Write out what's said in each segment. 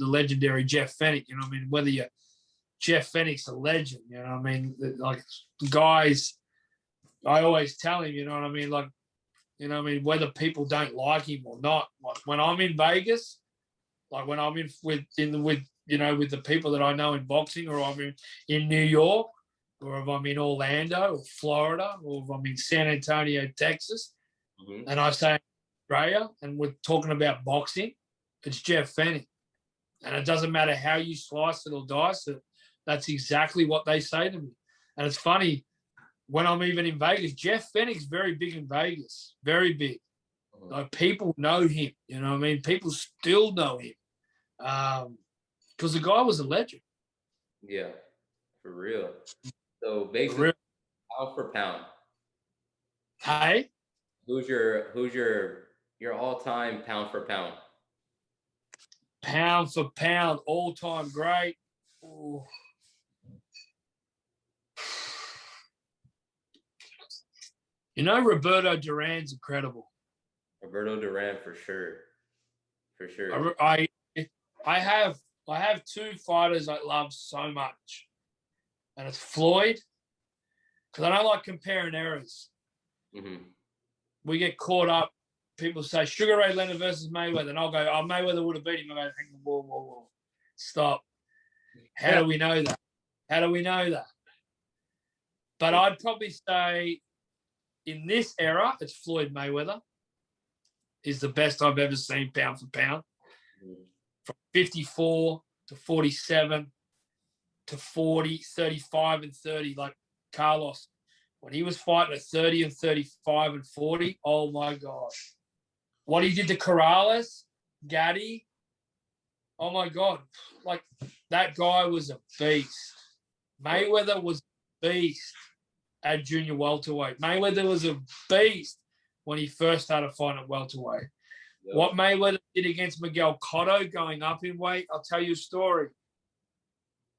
the legendary Jeff Fennick. You know what I mean? Whether you're Jeff Fennick's a legend. You know what I mean? Like guys, I always tell him. You know what I mean? Like, you know what I mean? Whether people don't like him or not. Like when I'm in Vegas, like when I'm with the people that I know in boxing, or I'm in New York, or if I'm in Orlando or Florida, or if I'm in San Antonio, Texas, and I say Australia, and we're talking about boxing, it's Jeff Fennick. And it doesn't matter how you slice it or dice it, that's exactly what they say to me. And it's funny, when I'm even in Vegas, Jeff Fennick's very big in Vegas, very big. Like people know him, you know what I mean? People still know him because the guy was a legend. Yeah, for real. So basically, pound for pound. Hey, who's your all-time pound for pound? Pound for pound, all-time great. Ooh. You know, Roberto Duran's incredible. Roberto Duran, for sure. For sure. I have two fighters I love so much. And it's Floyd, because I don't like comparing errors. We get caught up. People say Sugar Ray Leonard versus Mayweather, and I'll go, oh, Mayweather would have beat him. I go, whoa. Stop. How do we know that? How do we know that? But I'd probably say in this era, it's Floyd Mayweather is the best I've ever seen pound for pound. From 54 to 47 to 40, 35 and 30, like Carlos. When he was fighting at 30 and 35 and 40, oh my God. What he did to Corrales, Gaddy, oh my God. Like, that guy was a beast. Mayweather was a beast at junior welterweight. Mayweather was a beast when he first started fighting at welterweight. Yep. What Mayweather did against Miguel Cotto going up in weight, I'll tell you a story.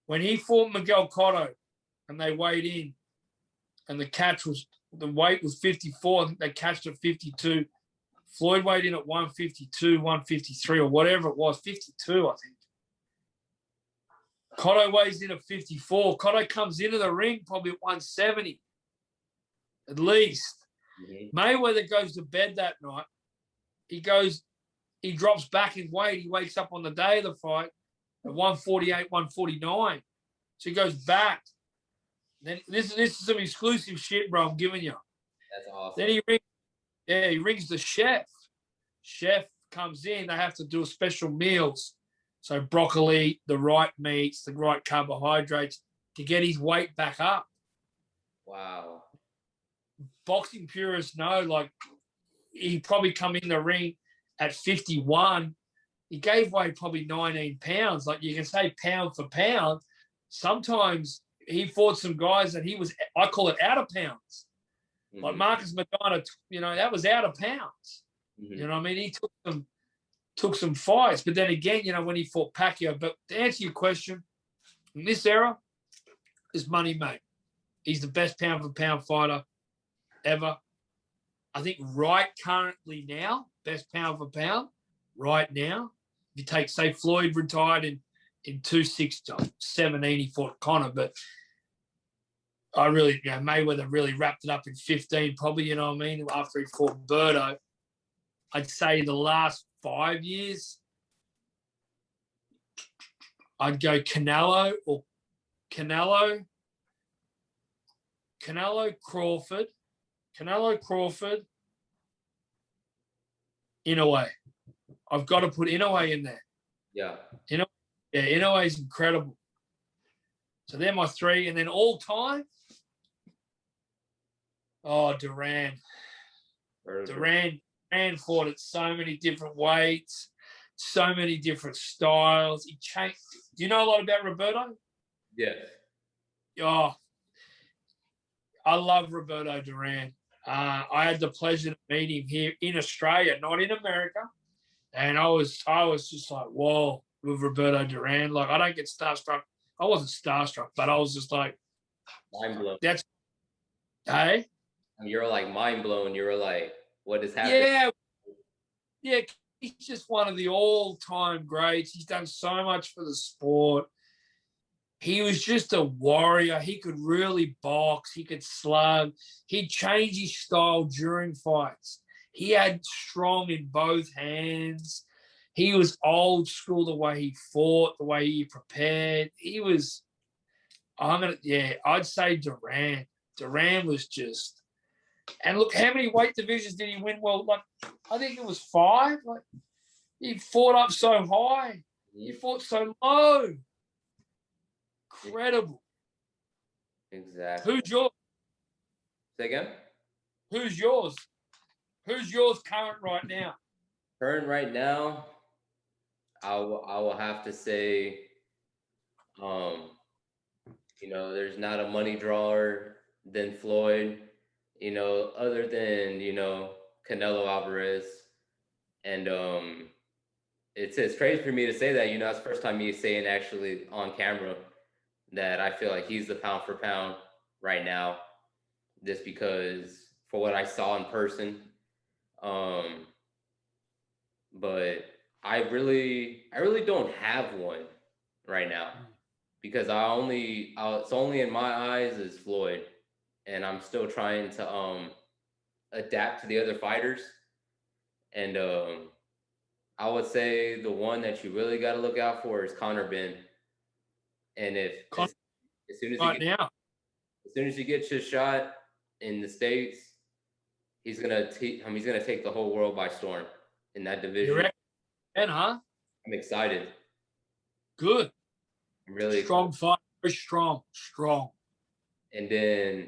When he fought Miguel Cotto and they weighed in, and the weight was 54, I think they catched at 52. Floyd weighed in at 152, 153, or whatever it was, 52, I think. Cotto weighs in at 54. Cotto comes into the ring probably at 170, at least. Mayweather goes to bed that night. He drops back in weight. He wakes up on the day of the fight at 148, 149. So he goes back. Then this is some exclusive shit, bro. I'm giving you. That's awesome. Then he rings the chef. Chef comes in. They have to do special meals. So broccoli, the right meats, the right carbohydrates to get his weight back up. Wow. Boxing purists know, like, he probably come in the ring at 51. He gave away probably 19 pounds. Like, you can say pound for pound. Sometimes he fought some guys that I call it out of pounds. Like Marcus Medina, that was out of pounds. You know what I mean? He took some fights. But then again, when he fought Pacquiao. But to answer your question, in this era, is Money Mate. He's the best pound for pound fighter ever. I think right currently now, best pound for pound, right now, if you take, say, Floyd retired in 17, he fought Conor, but I really, Mayweather really wrapped it up in 15, probably, you know what I mean, after he fought Berto. I'd say the last 5 years, I'd go Canelo, Crawford, Inoue. I've got to put Inoue in there. Yeah. Inoue is incredible. So they're my three. And then all time, Duran. Duran fought at so many different weights, so many different styles. He changed. Do you know a lot about Roberto? Yes. Oh, I love Roberto Duran. I had the pleasure to meet him here in Australia, not in America. And I was just like, whoa, with Roberto Duran. Like, I don't get starstruck. I wasn't starstruck, but I was just like, mind blown. Hey? You're like mind blown. You were like, what is happening? Yeah, he's just one of the all-time greats. He's done so much for the sport. He was just a warrior. He could really box. He could slug. He'd change his style during fights. He had strong in both hands. He was old school the way he fought, the way he prepared. I'd say Duran. Duran was just, and look, how many weight divisions did he win? Well, like, I think it was 5. Like, he fought up so high. He fought so low. Incredible. Exactly. Who's yours? Say again? Who's yours? Who's yours current right now? Current right now, I will have to say, there's not a money drawer than Floyd, other than, Canelo Alvarez. And it's crazy for me to say that, it's the first time me saying actually on camera that I feel like he's the pound for pound right now, just because for what I saw in person. But I really don't have one right now, because it's only in my eyes is Floyd, and I'm still trying to adapt to the other fighters. And I would say the one that you really got to look out for is Conor Ben. And as soon as he gets his shot in the States, he's gonna take the whole world by storm in that division. You reckon, huh? I'm excited. Good. I'm really strong fight. Very strong. And then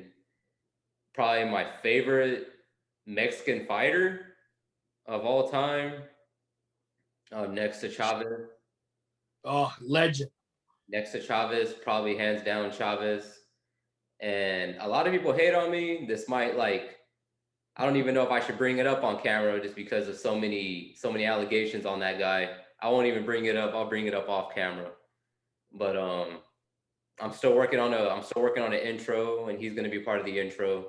probably my favorite Mexican fighter of all time, next to Chavez. Oh, legend. Next to Chavez, probably hands down Chavez. And a lot of people hate on me. This might, I don't even know if I should bring it up on camera just because of so many allegations on that guy. I won't even bring it up. I'll bring it up off camera. But I'm still working on an intro, and he's going to be part of the intro,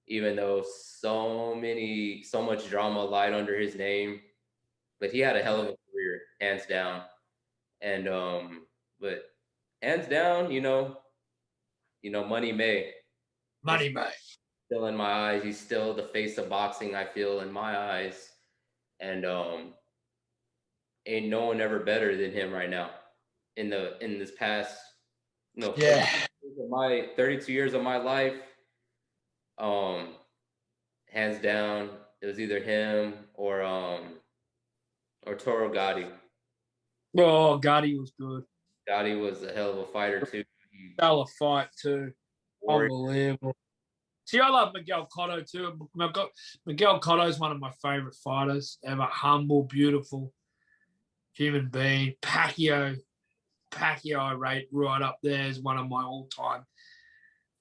even though so much drama lied under his name. But he had a hell of a career, hands down. And but hands down, Money May. Money May. Still in my eyes. He's still the face of boxing, I feel, in my eyes. And ain't no one ever better than him right now. In this past, 32 years of my life, hands down, it was either him or Toro Gotti. Oh, Gotti was good. Gotti was a hell of a fighter too. Hell of a fight too. Unbelievable. See, I love Miguel Cotto too. Miguel Cotto is one of my favorite fighters ever. Humble, beautiful human being. Pacquiao I rate right up there as one of my all-time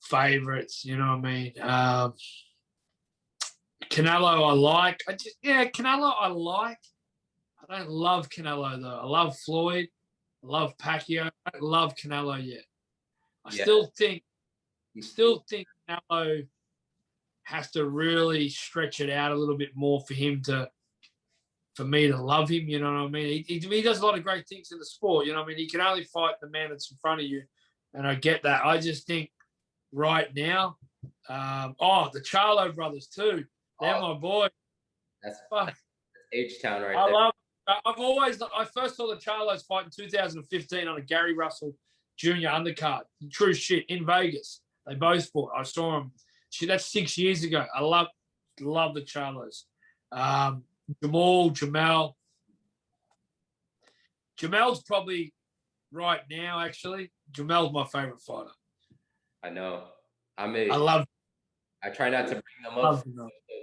favorites. You know what I mean? Canelo I like. Canelo I like. I don't love Canelo though. I love Floyd. I love Pacquiao. I don't love Canelo yet. I still think Canelo has to really stretch it out a little bit more for me to love him. You know what I mean? He does a lot of great things in the sport. You know what I mean? He can only fight the man that's in front of you, and I get that. I just think right now, the Charlo brothers too. They're my boy. That's H-Town right there. I first saw the Charlos fight in 2015 on a Gary Russell Jr. undercard. True shit, in Vegas. They both fought. I saw them. Shit, that's 6 years ago. I love the Charlos. Jamal. Jamal's probably right now, actually. Jamal's my favorite fighter. I know. I love. I try not to bring them up,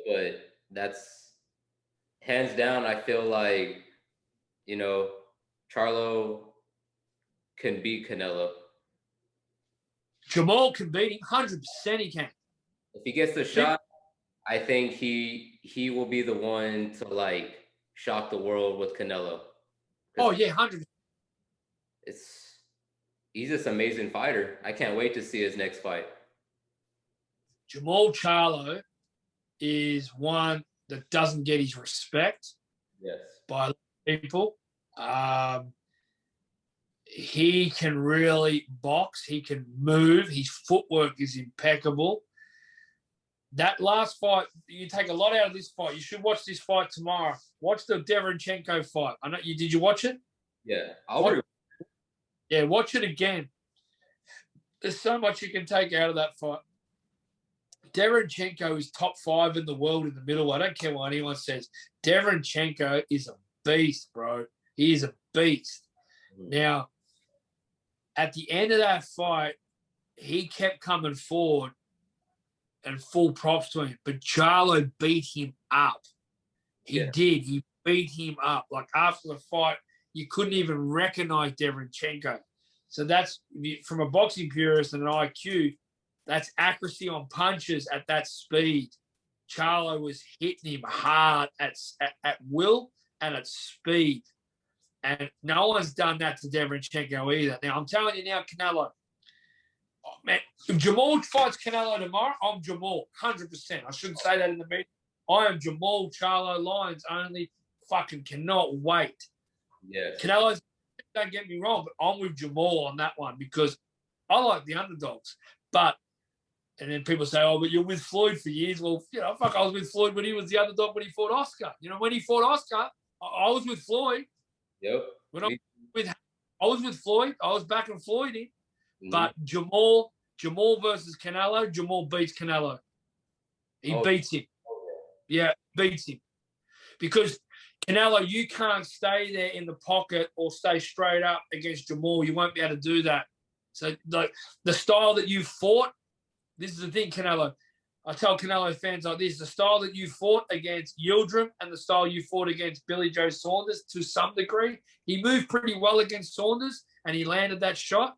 but that's hands down. I feel like, Charlo can beat Canelo. Jamal can beat him. 100% he can. If he gets the shot, I think he will be the one to shock the world with Canelo. Oh yeah, 100%. He's this amazing fighter. I can't wait to see his next fight. Jamal Charlo is one that doesn't get his respect. Yes. By a lot people. He can really box. He can move. His footwork is impeccable. That last fight, you take a lot out of this fight. You should watch this fight tomorrow. Watch the Derenchenko fight. I know you. Did you watch it? Yeah, watch it again. There's so much you can take out of that fight. Derenchenko is top 5 in the world in the middle. I don't care what anyone says. Derenchenko is a beast, bro. He is a beast. Now, at the end of that fight, he kept coming forward, and full props to him. But Charlo beat him up. He did. He beat him up. Like, after the fight, you couldn't even recognize Derenchenko. So that's, from a boxing purist and an IQ, that's accuracy on punches at that speed. Charlo was hitting him hard at will and at speed. And no one's done that to Derenchenko either. Now, I'm telling you now, Canelo, oh, man, if Jamal fights Canelo tomorrow, I'm Jamal, 100%. I shouldn't say that in the media. I am Jamal. Charlo Lyons only. Fucking cannot wait. Yeah. Canelo's, don't get me wrong, but I'm with Jamal on that one because I like the underdogs. But, and then people say, oh, but you're with Floyd for years. Well, fuck, I was with Floyd when he was the underdog when he fought Oscar. When he fought Oscar, I was with Floyd. Yep. When I was with Floyd, I was backing Floyd in. But Jamal versus Canelo, Jamal beats Canelo. He beats him. Yeah, beats him. Because Canelo, you can't stay there in the pocket or stay straight up against Jamal. You won't be able to do that. So the style that you fought, this is the thing, Canelo. I tell Canelo fans like this, the style that you fought against Yildirim and the style you fought against Billy Joe Saunders to some degree, he moved pretty well against Saunders and he landed that shot.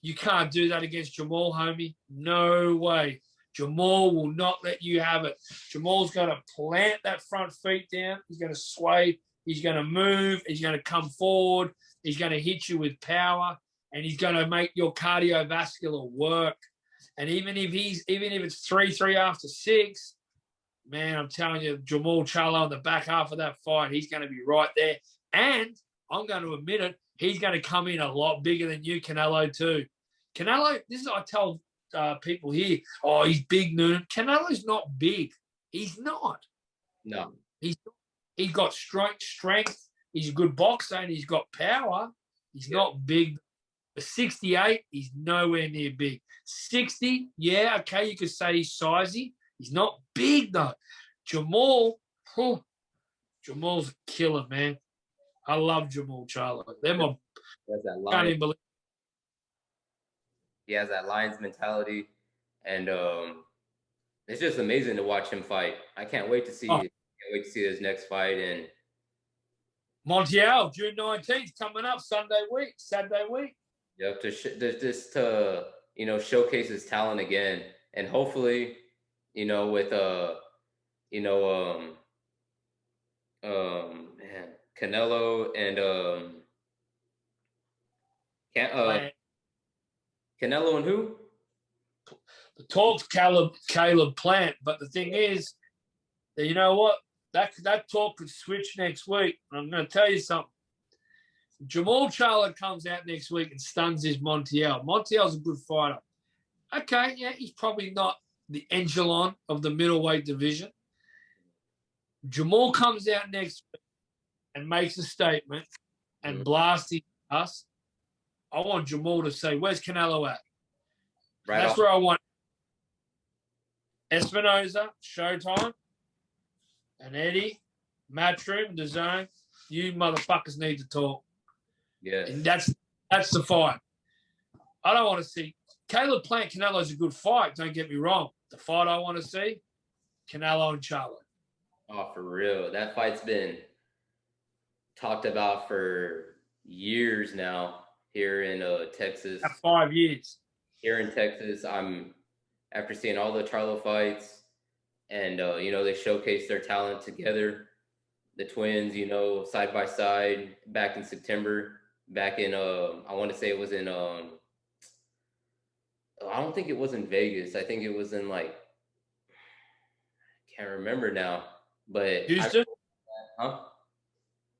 You can't do that against Jamal, homie. No way. Jamal will not let you have it. Jamal's going to plant that front feet down. He's going to sway. He's going to move. He's going to come forward. He's going to hit you with power, and he's going to make your cardiovascular work. And even if it's 3-3 after 6, man, I'm telling you, Jamal Charlo in the back half of that fight, he's going to be right there. And I'm going to admit it, he's going to come in a lot bigger than you, Canelo, too. Canelo, this is what I tell people here, oh, he's big, Nunan. Canelo's not big. He's not. No. He's got strength. He's a good boxer, and he's got power. He's not big. But 68, he's nowhere near big. 60, yeah, okay, you could say he's sizey. He's not big, though. Jamal's a killer, man. I love Jamal Charlo. Can't even believe. He has that Lions mentality, and it's just amazing to watch him fight. I can't wait to see. Can't wait to see his next fight. And Montiel, June 19th, coming up Saturday week. Yep, to showcase his talent again, and hopefully, with Canelo and Canelo and who? The talk's Caleb Plant, but the thing is, that you know what? That talk could switch next week. I'm going to tell you something. Jamal Charlo comes out next week and stuns his Montiel. Montiel's a good fighter. Okay, yeah, he's probably not the echelon of the middleweight division. Jamal comes out next week and makes a statement and blasts us. I want Jamal to say, where's Canelo at? Right. That's where I want Espinoza, Showtime, and Eddie, Matchroom, DAZN. You motherfuckers need to talk. Yeah. And that's the fight. I don't want to see Caleb Plant Canelo's a good fight, don't get me wrong. The fight I want to see, Canelo and Charlo. Oh, for real. That fight's been talked about for years now here in Texas. 5 years. Here in Texas, I'm after seeing all the Charlo fights, and they showcase their talent together. The twins, side by side back in September. Back in I want to say it was in I don't think it was in Vegas. I think it was in can't remember now. But Houston? Huh?